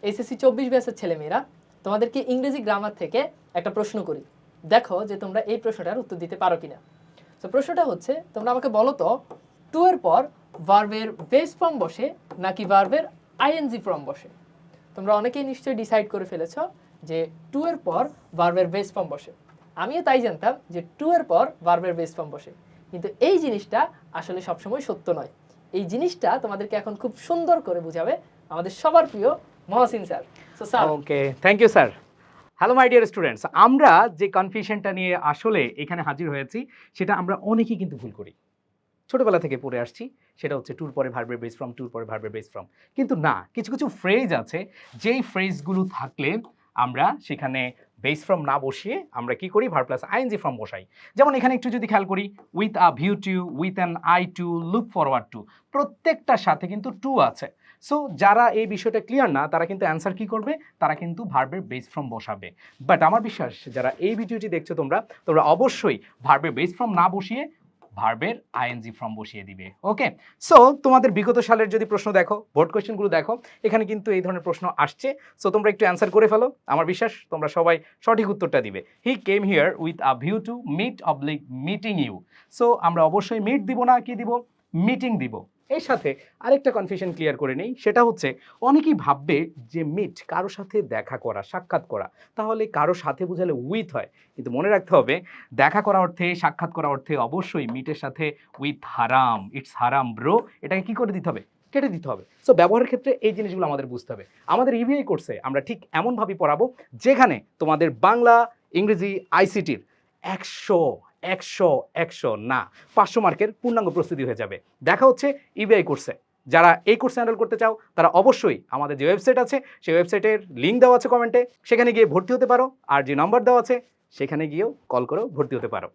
SSC 24 ব্যাচের ছেলেমেয়েরা, তোমাদেরকে ইংরেজি গ্রামার থেকে একটা প্রশ্ন করি, দেখো যে তোমরা এই প্রশ্নটার উত্তর দিতে পারো কিনা। তো প্রশ্নটা হচ্ছে, তোমরা আমাকে বলো তো টু এর পর ভার্বের বেস ফর্ম বসে নাকি ভার্বের আইএনজি ফর্ম বসে। তোমরা অনেকেই নিশ্চয়ই ডিসাইড করে ফেলেছো যে টু এর পর ভার্বের বেস ফর্ম বসে। আমিও তাই জানতাম যে টু এর পর ভার্বের বেস ফর্ম বসে, কিন্তু এই জিনিসটা আসলে সবসময় সত্য নয়। এই জিনিসটা তোমাদেরকে এখন খুব সুন্দর করে বুঝাবে আমাদের সবার প্রিয় Mohsin sir. So sir, okay, thank you sir. Hello my dear students, আমরা যে কনফিউশনটা নিয়ে আসলে এখানে হাজির হয়েছি সেটা আমরা অনেকেই কিন্তু ভুল করি, ছোটবেলা থেকে পড়ে আসছি। সেটা হচ্ছে টুর পরে ভার্বের বেস ফর্ম, টুর পরে ভার্বের বেস ফর্ম। কিন্তু না, কিছু কিছু ফ্রেজ আছে যেই ফ্রেজগুলো থাকলে আমরা সেখানে বেস ফর্ম না বসিয়ে আমরা কি করি, ভার্ব প্লাস আইএনজি ফর্ম বসাই। যেমন এখানে একটু যদি খেয়াল করি, with a view to, with an eye to, look forward to, প্রত্যেকটার সাথে কিন্তু টু আছে। সো যারা এই বিষয়টা ক্লিয়ার না তারা কিন্তু অ্যান্সার কি করবে, তারা কিন্তু ভার্বের বেস ফর্ম বসাবে। বাট আমার বিশ্বাস যারা এই ভিডিওটি দেখছো তোমরা অবশ্যই ভার্বের বেস ফর্ম না বসিয়ে ভার্বের আইএনজি ফর্ম বসিয়ে দিবে। ওকে, সো তোমাদের বিগত সালের যদি প্রশ্ন দেখো, বোর্ড কোয়েশ্চেনগুলো দেখো, এখানে কিন্তু এই ধরনের প্রশ্ন আসছে। সো তোমরা একটু অ্যান্সার করে ফেলো, আমার বিশ্বাস তোমরা সবাই সঠিক উত্তরটা দিবে। He came here with a view to meet oblique meeting you. So আমরা অবশ্যই মিট দিব না, কি দিব, মিটিং দিব। এর সাথে আরেকটা কনফিউশন ক্লিয়ার করে নেই, সেটা হচ্ছে অনেকেই ভাববে যে মিট কারো সাথে দেখা করা, সাক্ষাৎ করা, তাহলে কারো সাথে বোঝালে উইথ হয়। কিন্তু মনে রাখতে হবে, দেখা করা অর্থে, সাক্ষাৎ করা অর্থে অবশ্যই মিটের সাথে উইথ হারাম, ইটস হারাম ব্রো, এটাকে কি করে দিতে হবে, কেটে দিতে হবে। সো ব্যবহারের ক্ষেত্রে এই জিনিসগুলো আমাদের বুঝতে হবে। আমাদের ইভিআই কোর্সে আমরা ঠিক এমনভাবে পড়াবো যেখানে তোমাদের বাংলা, ইংরেজি, আইসিটির 100 না 500 মার্কের পূর্ণাঙ্গ প্রস্তুতি হয়ে যাবে। দেখা হচ্ছে ইভিআই কোর্সে। যারা এই কোর্সে এনরোল করতে চাও তারা অবশ্যই আমাদের যে ওয়েবসাইট আছে সেই ওয়েবসাইটের লিঙ্ক দেওয়া আছে কমেন্টে, সেখানে গিয়ে ভর্তি হতে পারো। আর যে নাম্বার দেওয়া আছে সেখানে গিয়েও কল করেও ভর্তি হতে পারো।